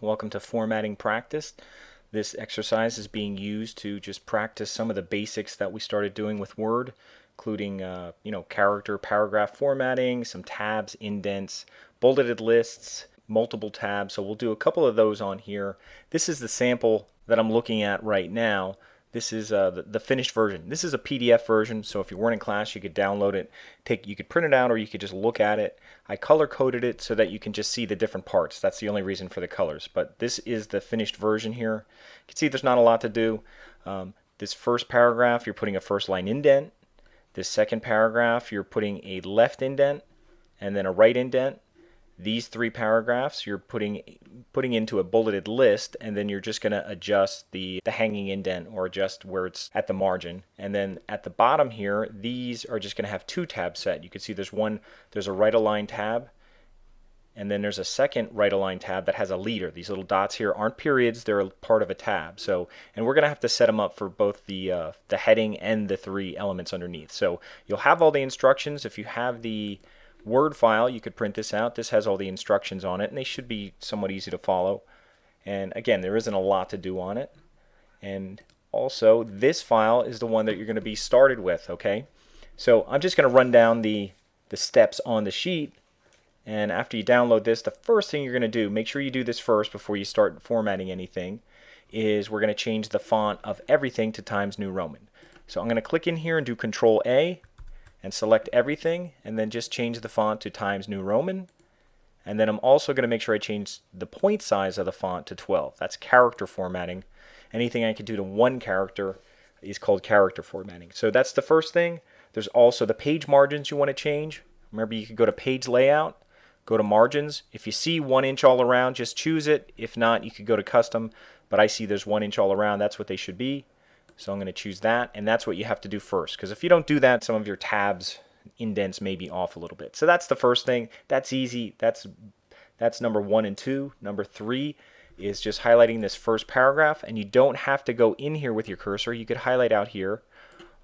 Welcome to Formatting Practice. This exercise is being used to just practice some of the basics that we started doing with Word, including character paragraph formatting, some tabs, indents, bulleted lists, multiple tabs. So we'll do a couple of those on here. This is the sample that I'm looking at right now. This is the finished version. This is a PDF version, so if you weren't in class, you could download it. You could print it out, or you could just look at it. I color coded it so that you can just see the different parts. That's the only reason for the colors. But this is the finished version here. You can see there's not a lot to do. This first paragraph, you're putting a first line indent. This second paragraph, you're putting a left indent and then a right indent. These three paragraphs you're putting into a bulleted list, and then you're just going to adjust the hanging indent or adjust where it's at the margin. And then at the bottom here, these are just going to have two tabs set. You can see there's a right align tab, and then there's a second right align tab that has a leader. These little dots here aren't periods, they're a part of a tab. So, and we're going to have to set them up for both the heading and the three elements underneath. So you'll have all the instructions. If you have the Word file, you could print this out. This has all the instructions on it, and they should be somewhat easy to follow. And again, there isn't a lot to do on it. And also, this file is the one that you're going to be started with, okay? So I'm just going to run down the steps on the sheet. And after you download this, the first thing you're going to do, make sure you do this first before you start formatting anything, is we're going to change the font of everything to Times New Roman. So I'm going to click in here and do Control A and select everything, and then just change the font to Times New Roman. And then I'm also going to make sure I change the point size of the font to 12. That's character formatting. Anything I can do to one character is called character formatting. So that's the first thing. There's also the page margins you want to change. Remember, you could go to Page Layout, go to Margins. If you see 1 inch all around, just choose it. If not, you could go to Custom, but I see there's 1 inch all around. That's what they should be. So I'm going to choose that, and that's what you have to do first, because if you don't do that, some of your tabs, indents may be off a little bit. So that's the first thing. That's easy. That's number 1 and 2. Number 3 is just highlighting this first paragraph, and you don't have to go in here with your cursor. You could highlight out here,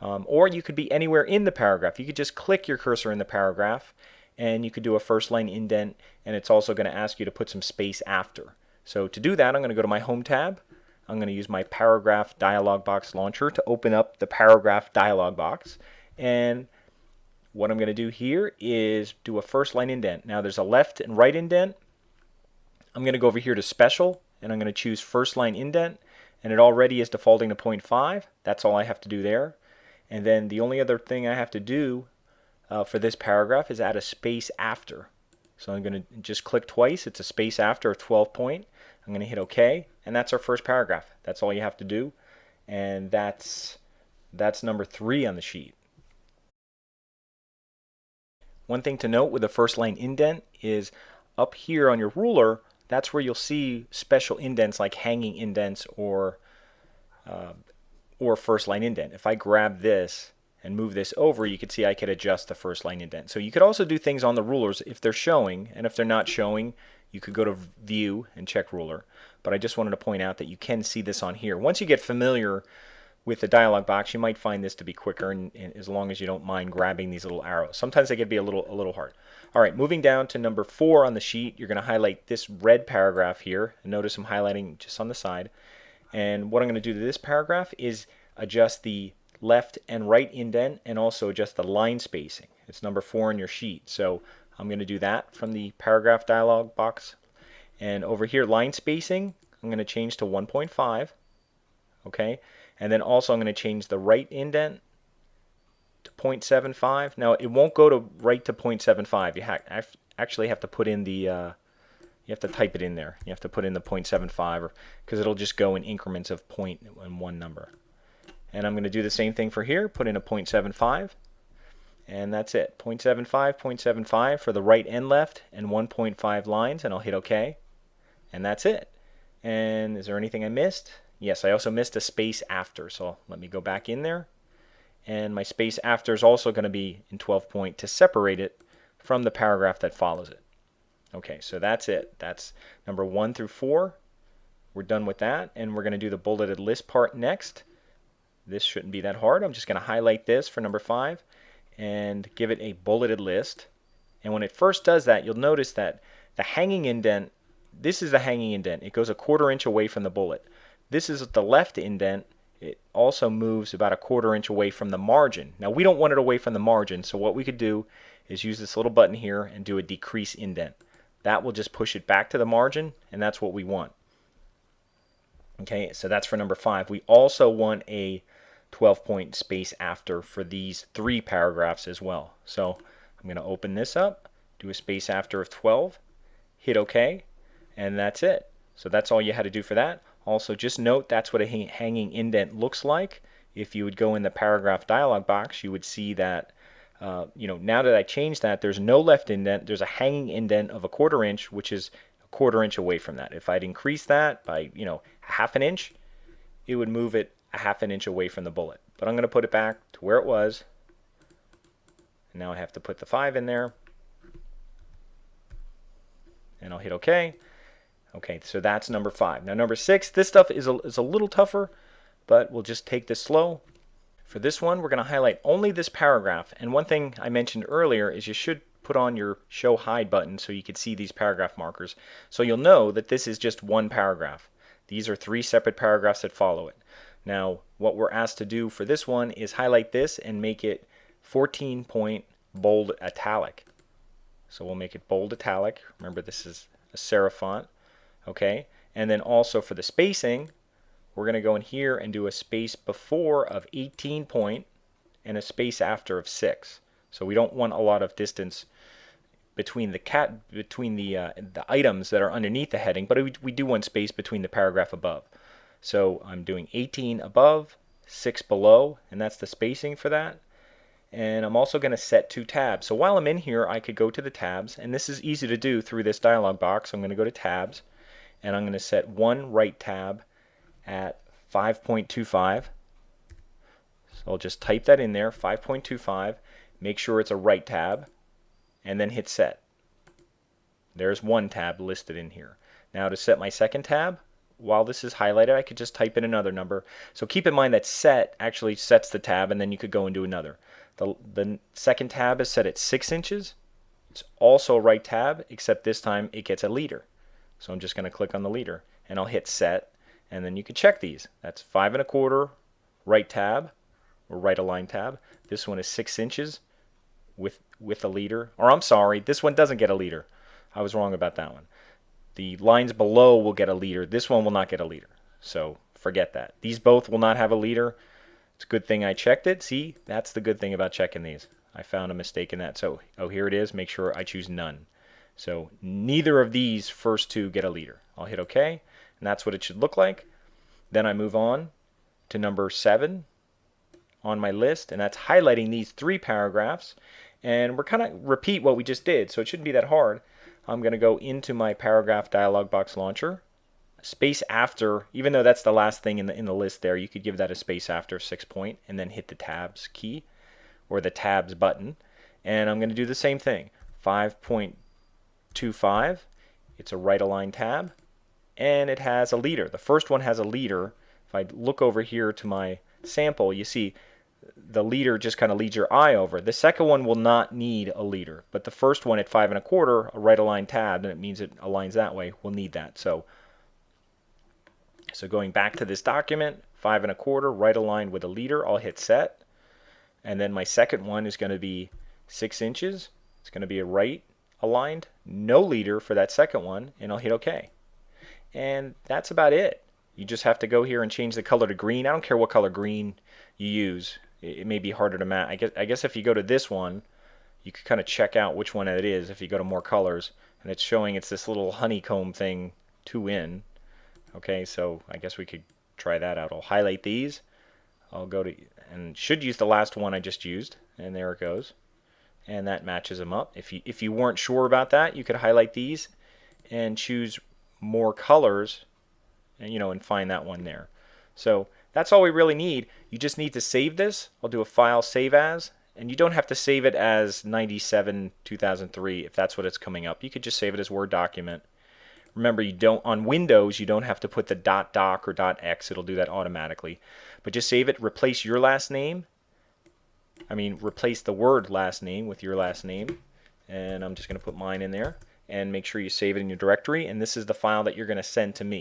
or you could be anywhere in the paragraph. You could just click your cursor in the paragraph, and you could do a first line indent, and it's also going to ask you to put some space after. So to do that, I'm going to go to my Home tab. I'm going to use my paragraph dialog box launcher to open up the paragraph dialog box. And what I'm going to do here is do a first line indent. Now there's a left and right indent. I'm going to go over here to Special, and I'm going to choose first line indent, and it already is defaulting to 0.5. That's all I have to do there. And then the only other thing I have to do for this paragraph is add a space after. So I'm going to just click twice. It's a space after a 12 point. I'm going to hit OK, and that's our first paragraph. That's all you have to do, and that's number 3 on the sheet. One thing to note with the first line indent is up here on your ruler, that's where you'll see special indents like hanging indents or first line indent. If I grab this and move this over, you can see I could adjust the first line indent. So you could also do things on the rulers if they're showing, and if they're not showing, you could go to View and check Ruler. But I just wanted to point out that you can see this on here. Once you get familiar with the dialog box, you might find this to be quicker, and as long as you don't mind grabbing these little arrows. Sometimes they can be a little hard. All right, moving down to number 4 on the sheet, you're going to highlight this red paragraph here. And notice I'm highlighting just on the side. And what I'm going to do to this paragraph is adjust the left and right indent, and also adjust the line spacing. It's number 4 on your sheet. So I'm going to do that from the paragraph dialog box. And over here, line spacing, I'm going to change to 1.5. Okay, and then also I'm going to change the right indent to 0.75. Now it won't go to right to 0.75. You actually have to put in the you have to type it in there. You have to put in the 0.75, because it'll just go in increments of point and one number. And I'm going to do the same thing for here. Put in a 0.75. And that's it. 0.75, 0.75 for the right and left, and 1.5 lines, and I'll hit OK. And that's it. And is there anything I missed? Yes, I also missed a space after. So let me go back in there. And my space after is also going to be in 12 point to separate it from the paragraph that follows it. Okay, so that's it. That's number 1 through 4. We're done with that, and we're going to do the bulleted list part next. This shouldn't be that hard. I'm just going to highlight this for number 5 and give it a bulleted list. And when it first does that, you'll notice that the hanging indent this is the hanging indent. It goes a 1/4 inch away from the bullet. This is the left indent. It also moves about a 1/4 inch away from the margin. Now we don't want it away from the margin, so what we could do is use this little button here and do a decrease indent. That will just push it back to the margin, and that's what we want. Okay, so that's for number 5. We also want a 12-point space after for these 3 paragraphs as well. So I'm going to open this up, do a space after of 12, hit OK, and that's it. So that's all you had to do for that. Also, just note that's what a hanging indent looks like. If you would go in the paragraph dialog box, you would see that now that I changed that, there's no left indent. There's a hanging indent of a 1/4 inch, which is a 1/4 inch away from that. If I'd increase that by 1/2 inch, it would move it a 1/2 inch away from the bullet. But I'm going to put it back to where it was. And now I have to put the 5 in there. And I'll hit OK. Okay, so that's number 5. Now number 6, this stuff is a little tougher, but we'll just take this slow. For this one, we're going to highlight only this paragraph. And one thing I mentioned earlier is you should put on your show hide button so you can see these paragraph markers. So you'll know that this is just one paragraph. These are 3 separate paragraphs that follow it. Now, what we're asked to do for this one is highlight this and make it 14-point bold italic. So we'll make it bold italic. Remember, this is a serif font. Okay, and then also for the spacing, we're going to go in here and do a space before of 18 point and a space after of 6. So we don't want a lot of distance between the items that are underneath the heading, but we do want space between the paragraph above. So I'm doing 18 above, 6 below, and that's the spacing for that. And I'm also going to set 2 tabs. So while I'm in here, I could go to the tabs, and this is easy to do through this dialog box. I'm going to go to tabs, and I'm going to set one right tab at 5.25. So I'll just type that in there, 5.25, make sure it's a right tab, and then hit set. There's one tab listed in here. Now to set my second tab, while this is highlighted, I could just type in another number. So keep in mind that set actually sets the tab, and then you could go and do another. The second tab is set at 6 inches. It's also a right tab, except this time it gets a leader. So I'm just going to click on the leader, and I'll hit set, and then you can check these. That's 5 1/4 right tab, or right align tab. This one is 6 inches with a leader. Or I'm sorry, this one doesn't get a leader. I was wrong about that one. The lines below will get a leader. This one will not get a leader. So forget that. These both will not have a leader. It's a good thing I checked it. See, that's the good thing about checking these. I found a mistake in that. So, oh, here it is. Make sure I choose none. So neither of these first 2 get a leader. I'll hit OK, and that's what it should look like. Then I move on to number 7 on my list, and that's highlighting these 3 paragraphs. And we're kind of repeat what we just did, so it shouldn't be that hard. I'm going to go into my paragraph dialog box launcher. Space after, even though that's the last thing in the list there, you could give that a space after 6 point, and then hit the tabs key or the tabs button. And I'm going to do the same thing. 5.25. It's a right align tab, and it has a leader. The first one has a leader. If I look over here to my sample, you see the leader just kind of leads your eye over. The second one will not need a leader, but the first one at 5 1/4, a right align tab, and it means it aligns that way, will need that. So going back to this document, 5 1/4, right aligned with a leader, I'll hit set. And then my second one is going to be 6 inches. It's going to be a right aligned, no leader for that second one, and I'll hit OK. And that's about it. You just have to go here and change the color to green. I don't care what color green you use. It may be harder to match. I guess if you go to this one, you can kind of check out which one it is if you go to more colors. And it's showing it's this little honeycomb thing, 2 in. Okay, so I guess we could try that out. I'll highlight these. I'll go to, and should use the last one I just used. And there it goes. And that matches them up. If you weren't sure about that, you could highlight these and choose more colors, and and find that one there. So that's all we really need. You just need to save this. I'll do a file save as, and you don't have to save it as 97 2003 if that's what it's coming up. You could just save it as Word document. Remember, you don't on Windows you don't have to put the .doc or .x. It'll do that automatically. But just save it. Replace your last name. Replace the word last name with your last name, and I'm just going to put mine in there. and make sure you save it in your directory, and this is the file that you're going to send to me.